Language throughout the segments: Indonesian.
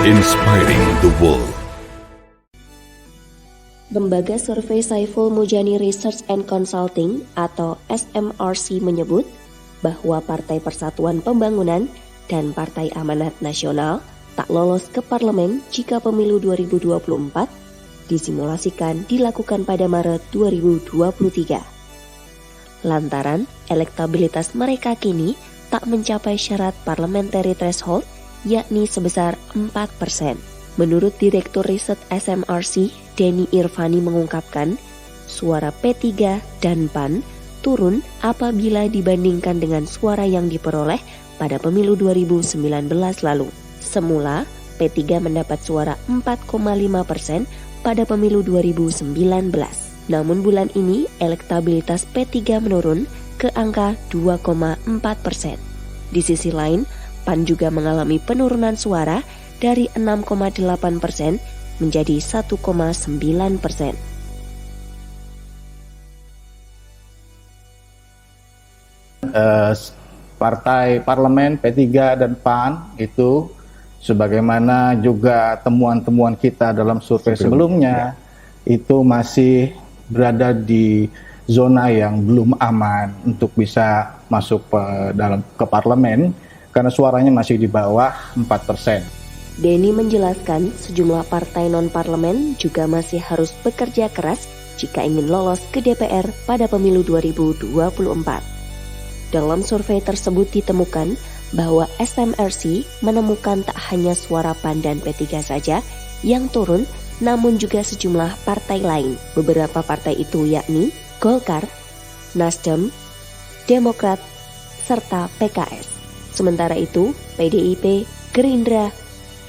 Inspiring the world. Lembaga Survei Saiful Mujani Research and Consulting atau SMRC menyebut bahwa Partai Persatuan Pembangunan dan Partai Amanat Nasional tak lolos ke parlemen jika pemilu 2024 disimulasikan dilakukan pada Maret 2023. Lantaran elektabilitas mereka kini tak mencapai syarat parliamentary threshold yakni sebesar 4%. Menurut Direktur Riset SMRC, Denny Irvani mengungkapkan, suara P3 dan PAN turun apabila dibandingkan dengan suara yang diperoleh pada pemilu 2019 lalu. Semula, P3 mendapat suara 4,5% pada pemilu 2019. Namun bulan ini, elektabilitas P3 menurun ke angka 2,4%. Di sisi lain, PAN juga mengalami penurunan suara dari 6,8% menjadi 1,9%. Partai Parlemen P3 dan PAN itu sebagaimana juga temuan-temuan kita dalam survei sebelumnya itu masih berada di zona yang belum aman untuk bisa masuk ke parlemen karena suaranya masih di bawah 4%. Denny menjelaskan sejumlah partai non-parlemen juga masih harus bekerja keras jika ingin lolos ke DPR pada pemilu 2024. Dalam survei tersebut ditemukan bahwa SMRC menemukan tak hanya suara PAN dan P3 saja yang turun, namun juga sejumlah partai lain. Beberapa partai itu yakni Golkar, Nasdem, Demokrat, serta PKS. Sementara itu, PDIP, Gerindra,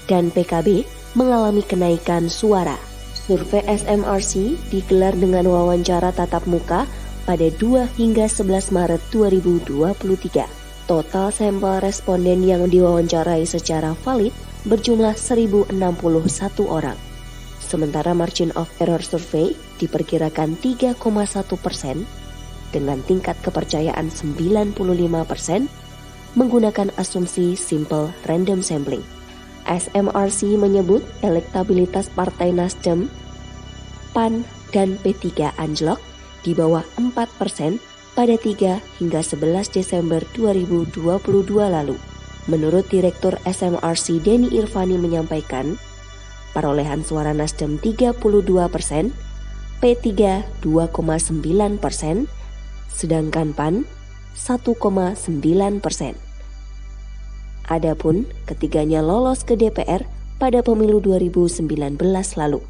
dan PKB mengalami kenaikan suara. Survei SMRC digelar dengan wawancara tatap muka pada 2 hingga 11 Maret 2023. Total sampel responden yang diwawancarai secara valid berjumlah 1.061 orang. Sementara margin of error survei diperkirakan 3,1% dengan tingkat kepercayaan 95% menggunakan asumsi simple random sampling. SMRC menyebut elektabilitas Partai Nasdem, PAN, dan P3 anjlok di bawah 4% pada 3 hingga 11 Desember 2022 lalu. Menurut Direktur SMRC Denny Irvani menyampaikan, perolehan suara Nasdem 32%, P3 2,9%, sedangkan PAN 1,9%. Adapun ketiganya lolos ke DPR pada pemilu 2019 lalu.